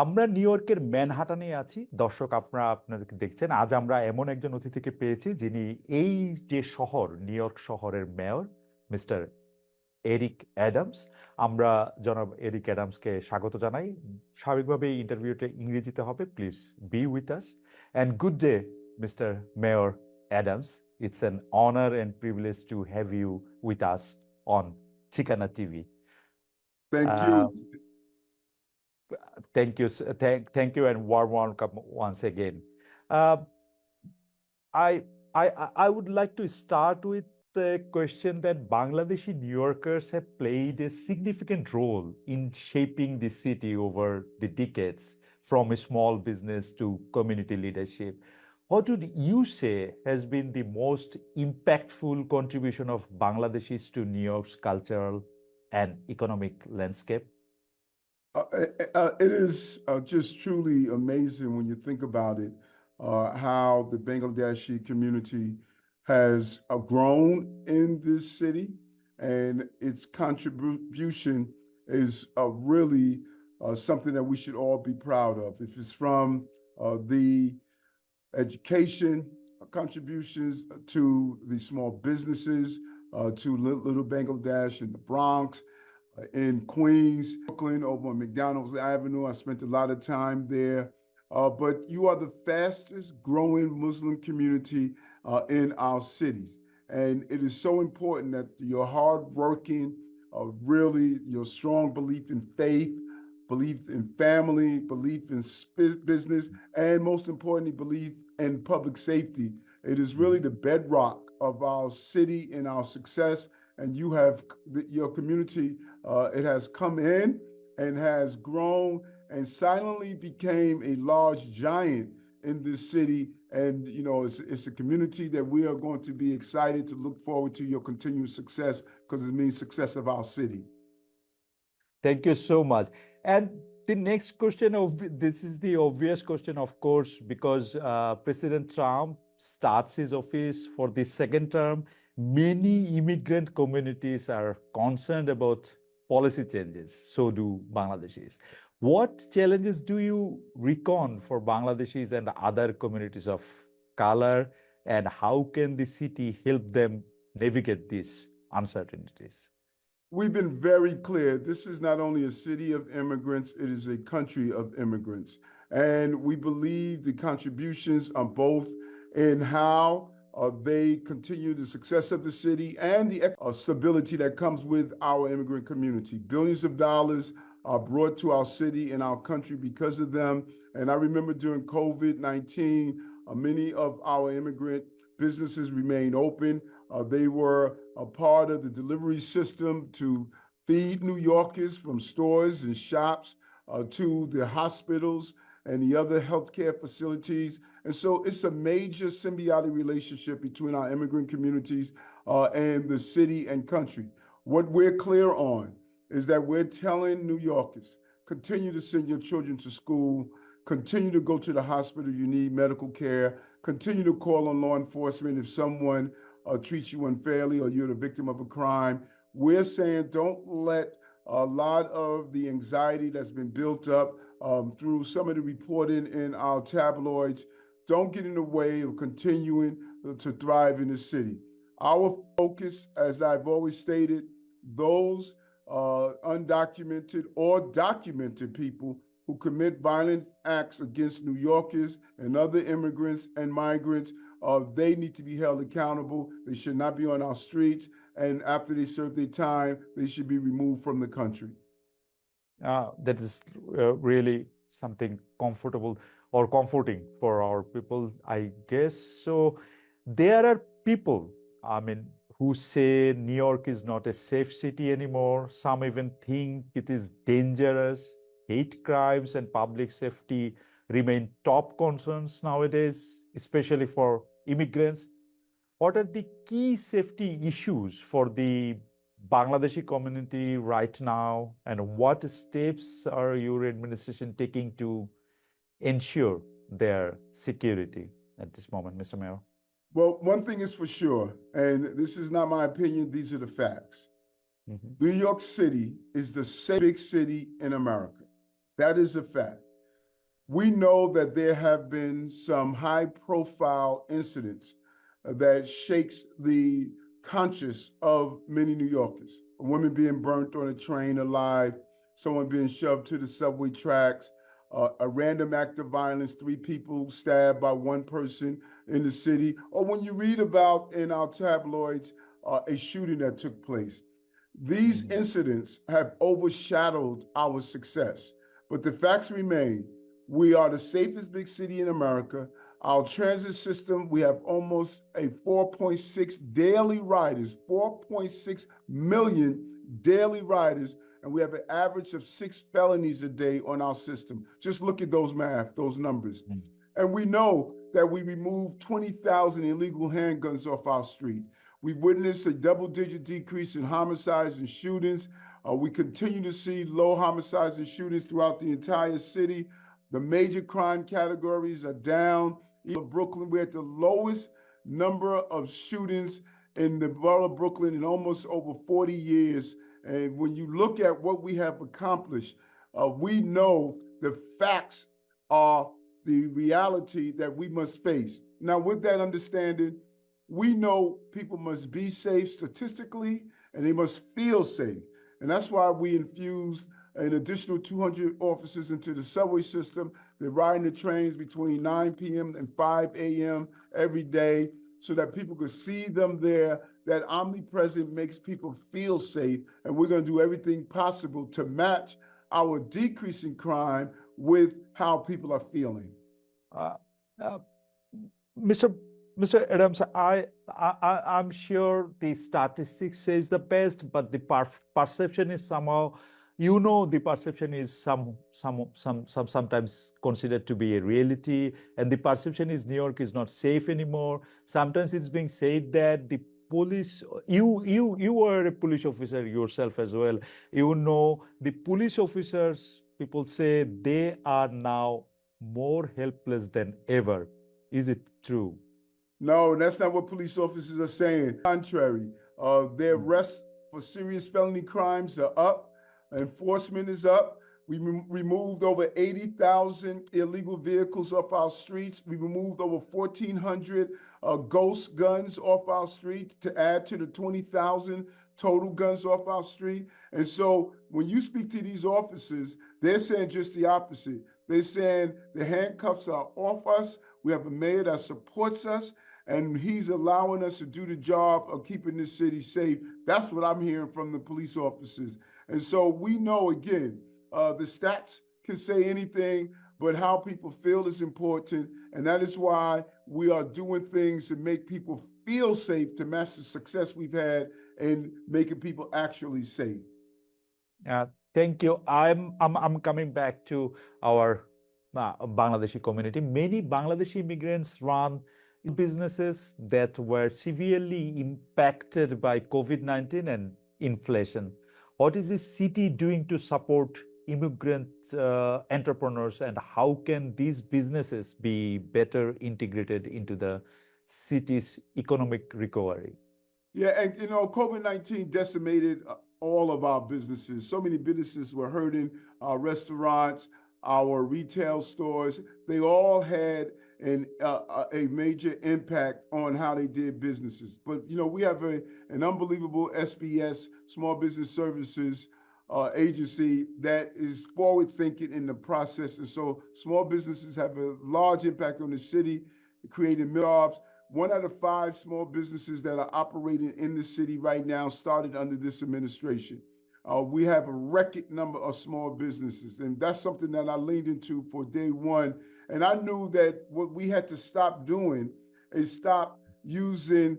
আমরা নিউ ইয়র্কের ম্যানহাটানে আছি। দর্শক, আপনারা আপনাদেরকে দেখছেন। আজ আমরা এমন একজন অতিথিকে পেয়েছি যিনি এই যে শহর, নিউ ইয়র্ক শহরের মেয়র মিস্টার এরিক অ্যাডামস। আমরা জনাব এরিক অ্যাডামসকে স্বাগত জানাই। স্বাভাবিকভাবে এই ইন্টারভিউটা ইংরেজিতে হবে। Please be with us and good day mister mayor Adams. It's an honour and privilege to have you with us on Thikana TV. Thank you. Thank you, and warm welcome once again. Uh, I would like to start with the question that Bangladeshi New Yorkers have played a significant role in shaping the city over the decades, from small business to community leadership. What would you say has been the most impactful contribution of Bangladeshis to New York's cultural and economic landscape? It is just truly amazing when you think about it, how the Bangladeshi community has grown in this city, and its contribution is really something that we should all be proud of. If it's from the education contributions to the small businesses, to Little Bangladesh in the Bronx, in Queens, Brooklyn, over on McDonald's Avenue. I spent a lot of time there. But you are the fastest growing Muslim community in our cities. And it is so important that your hardworking, really your strong belief in faith, belief in family, belief in business, and most importantly, belief in public safety. It is really the bedrock of our city and our success. And you have your community, it has come in and has grown and silently became a large giant in this city. And, you know, it's a community that we are going to be excited to look forward to your continued success, because it means success of our city. Thank you so much. And the next question, this is the obvious question, of course, because President Trump starts his office for the second term. Many immigrant communities are concerned about policy changes. So do Bangladeshis. What challenges do you reckon for Bangladeshis and other communities of color, and how can the city help them navigate these uncertainties? We've been very clear. This is not only a city of immigrants, it is a country of immigrants. And we believe the contributions are both in how they continue the success of the city and the stability that comes with our immigrant community. Billions of dollars are brought to our city and our country because of them. And I remember during COVID-19, many of our immigrant businesses remained open. They were a part of the delivery system to feed New Yorkers, from stores and shops to the hospitals and the other healthcare facilities. And so it's a major symbiotic relationship between our immigrant communities and the city and country. What we're clear on is that we're telling New Yorkers, continue to send your children to school, continue to go to the hospital, you need medical care, continue to call on law enforcement if someone treats you unfairly or you're the victim of a crime. We're saying don't let a lot of the anxiety that's been built up through some of the reporting in our tabloids, don't get in the way of continuing to thrive in the city. Our focus, as I've always stated, those undocumented or documented people who commit violent acts against New Yorkers and other immigrants and migrants, they need to be held accountable. They should not be on our streets. And after they serve their time, they should be removed from the country. That is really something comfortable or comforting for our people, I guess. So there are people, who say New York is not a safe city anymore. Some even think it is dangerous. Hate crimes and public safety remain top concerns nowadays, especially for immigrants. What are the key safety issues for the Bangladeshi community right now, and what steps are your administration taking to ensure their security at this moment, Mr. Mayor? Well, one thing is for sure, and this is not my opinion, these are the facts. New York City is the safest big city in America. That is a fact. We know that there have been some high profile incidents that shakes the conscience of many New Yorkers. A woman being burnt on a train alive, someone being shoved to the subway tracks, a random act of violence, three people stabbed by one person in the city, or when you read about in our tabloids, a shooting that took place. These Mm, incidents have overshadowed our success, but the facts remain. We are the safest big city in America. Our transit system, we have almost a 4.6 daily riders, 4.6 million daily riders, and we have an average of 6 felonies a day on our system. Just look at those math, those numbers. mm, And we know that we removed 20,000 illegal handguns off our street. We witnessed a double-digit decrease in homicides and shootings. We continue to see low homicides and shootings throughout the entire city. The major crime categories are down. Even Brooklyn, we're at the lowest number of shootings in the borough of Brooklyn in almost over 40 years. And when you look at what we have accomplished, we know the facts are the reality that we must face. Now, with that understanding, we know people must be safe statistically and they must feel safe. And that's why we infused an additional 200 officers into the subway system. They're riding the trains between 9 p.m. and 5 a.m. every day so that people could see them there. That omnipresent makes people feel safe. And we're going to do everything possible to match our decrease in crime with how people are feeling. uh, uh, Mr. Mr. Adams, I'm sure the statistics says the best, but the perception is somehow, the perception is sometimes considered to be a reality, and the perception is New York is not safe anymore. Sometimes it's being said that the police, you were a police officer yourself as well. The police officers, people say they are now more helpless than ever. Is it true? No, that's not what police officers are saying. Contrary, their Mm, arrests for serious felony crimes are up. Enforcement is up. We removed over 80,000 illegal vehicles off our streets. We removed over 1,400 ghost guns off our streets to add to the 20,000 total guns off our street. And so when you speak to these officers, they're saying just the opposite. They're saying the handcuffs are off us. We have a mayor that supports us and he's allowing us to do the job of keeping this city safe. That's what I'm hearing from the police officers. And so we know, again, the stats can say anything, but how people feel is important. And that is why we are doing things to make people feel safe to match the success we've had in making people actually safe. Uh, thank you. I'm coming back to our Bangladeshi community. Many Bangladeshi immigrants run businesses that were severely impacted by COVID-19 and inflation. What is the city doing to support immigrant entrepreneurs, and how can these businesses be better integrated into the city's economic recovery? Yeah, and COVID-19 decimated all of our businesses. So many businesses were hurting. Our restaurants, our retail stores, they all had a major impact on how they did businesses. But we have an unbelievable SBS, Small Business Services agency that is forward thinking in the process. And so small businesses have a large impact on the city, creating jobs. 1 out of 5 small businesses that are operating in the city right now started under this administration. We have a record number of small businesses, and that's something that I leaned into for day one. And I knew that what we had to stop doing is stop using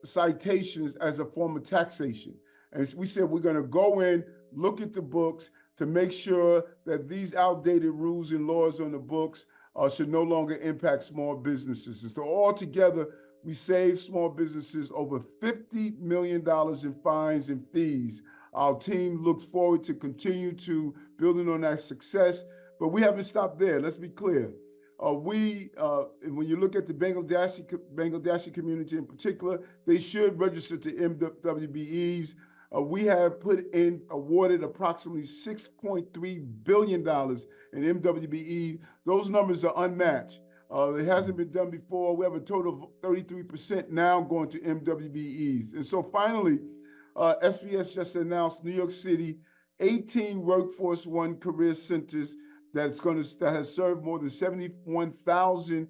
citations as a form of taxation. And we said we're going to go in, look at the books to make sure that these outdated rules and laws on the books should no longer impact small businesses. And so altogether, we saved small businesses over $50 million in fines and fees. Our team looks forward to continue to building on that success, but we haven't stopped there. Let's be clear. When you look at the Bangladeshi community in particular, they should register to MWBEs. We have awarded approximately $6.3 billion in MWBE. Those numbers are unmatched. It hasn't been done before. We have a total of 33% now going to MWBEs. And so finally, SBS just announced New York City 18 Workforce One career centers that has served more than 71,000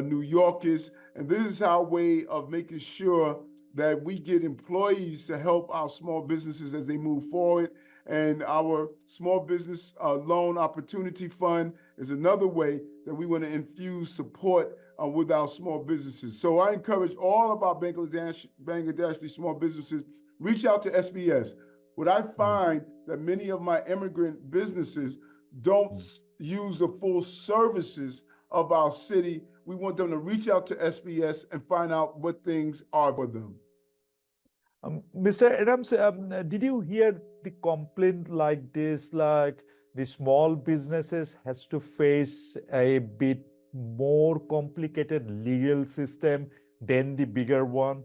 New Yorkers. And this is our way of making sure that we get employees to help our small businesses as they move forward. And our small business loan opportunity fund is another way that we want to infuse support with our small businesses. So I encourage all of our Bangladeshi small businesses, reach out to SBS. What I find that many of my immigrant businesses don't use the full services of our city. We want them to reach out to SBS and find out what things are for them. Mr. Adams, did you hear the complaint like this, like the small businesses has to face a bit more complicated legal system than the bigger one?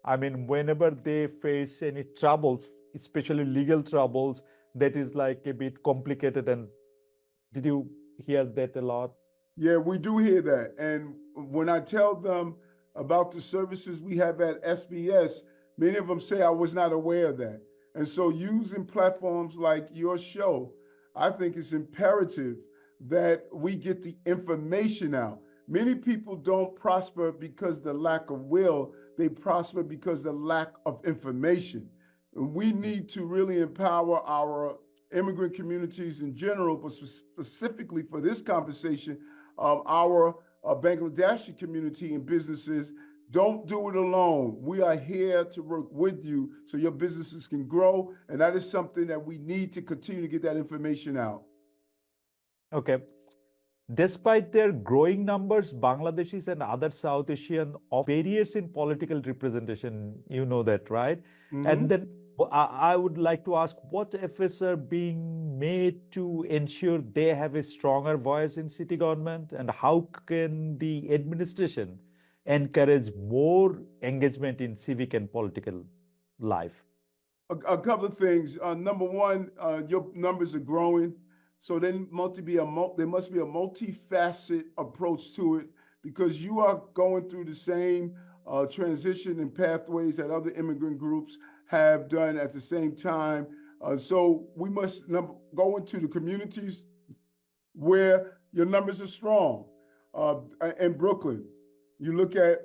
I mean, whenever they face any troubles, especially legal troubles, that is like a bit complicated. And did you hear that a lot? Yeah, we do hear that. And when I tell them about the services we have at SBS, many of them say I was not aware of that. And so using platforms like your show, I think it's imperative that we get the information out. Many people don't prosper because the lack of will, they prosper because the lack of information. And we need to really empower our immigrant communities in general, but specifically for this conversation, our Bangladeshi community and businesses. Don't do it alone. We are here to work with you so your businesses can grow. And that is something that we need to continue to get that information out. Okay. Despite their growing numbers, Bangladeshis and other South Asian of barriers in political representation, you know that, right? And then I would like to ask what efforts are being made to ensure they have a stronger voice in city government, and how can the administration encourage more engagement in civic and political life? A couple of things. Number one, your numbers are growing. So there must be a multifaceted approach to it because you are going through the same transition and pathways that other immigrant groups have done at the same time. So we must go into the communities where your numbers are strong. In Brooklyn, you look at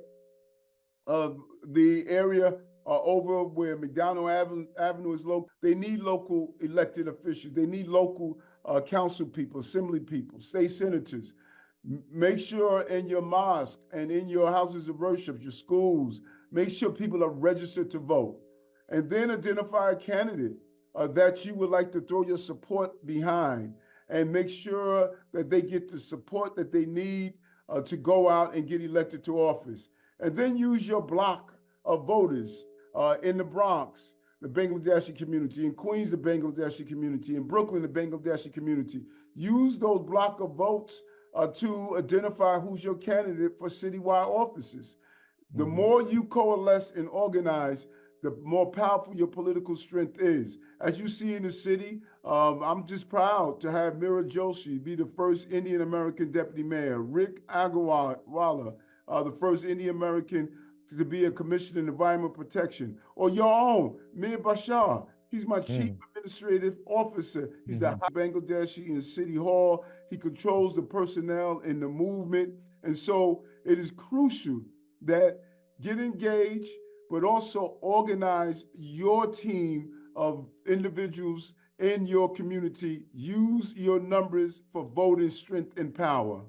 the area over where McDonald Avenue is local. They need local elected officials. They need local council people, assembly people, state senators. Make sure in your mosque and in your houses of worship, your schools, make sure people are registered to vote. And then identify a candidate that you would like to throw your support behind and make sure that they get the support that they need to go out and get elected to office. And then use your block of voters in the Bronx, the Bangladeshi community, in Queens, the Bangladeshi community, in Brooklyn, the Bangladeshi community. Use those block of votes to identify who's your candidate for citywide offices. The more you coalesce and organize, the more powerful your political strength is. As you see in the city, I'm just proud to have Mira Joshi be the first Indian American deputy mayor, Rick Agarwala, the first Indian American to be a commissioner in environmental protection, or your own, Mir Bashar. He's my chief administrative officer. He's the Bangladeshi in City Hall. He controls the personnel in the movement. And so it is crucial that get engaged, but also organize your team of individuals in your community. Use your numbers for voting strength and power.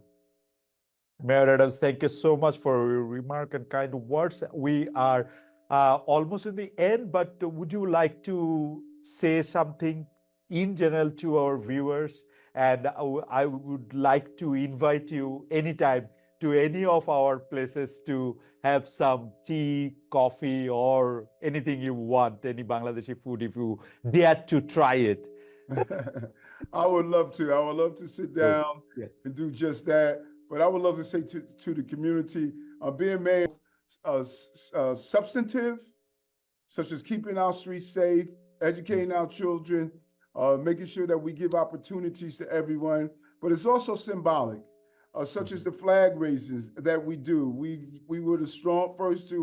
Mayor Adams, thank you so much for your remark and kind words. We are almost in the end, but would you like to say something in general to our viewers? And I would like to invite you anytime to any of our places to have some tea, coffee, or anything you want, any Bangladeshi food, if you dare to try it. I would love to. I would love to sit down and do just that. But I would love to say to the community, being made substantive, such as keeping our streets safe, educating our children, making sure that we give opportunities to everyone. But it's also symbolic, such as the flag raises that we do. We were the strong first to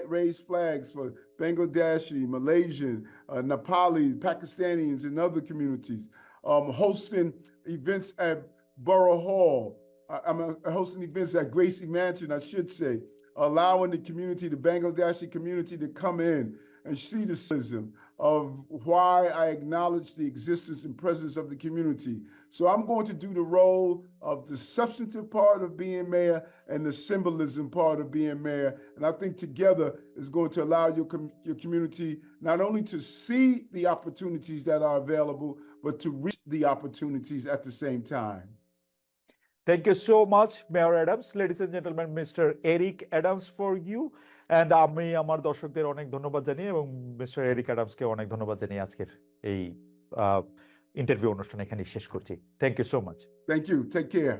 raise flags for Bangladeshi, Malaysian, Nepali, Pakistanis, and other communities. Hosting events at Borough Hall. I'm hosting events at Gracie Mansion, I should say, allowing the community, the Bangladeshi community, to come in and see the symbolism of why I acknowledge the existence and presence of the community. So I'm going to do the role of the substantive part of being mayor and the symbolism part of being mayor. And I think together is going to allow your community not only to see the opportunities that are available, but to reach the opportunities at the same time. Thank you so much, Mayor Adams. Ladies and gentlemen, Mr. Eric Adams for you. And আমি আমার দর্শকদের অনেক ধন্যবাদ জানিয়ে এবং mister Eric অ্যাডামসকে অনেক ধন্যবাদ জানিয়ে আজকের এই ইন্টারভিউ অনুষ্ঠান এখানে শেষ করছি। Thank you so much. Thank you. Take care.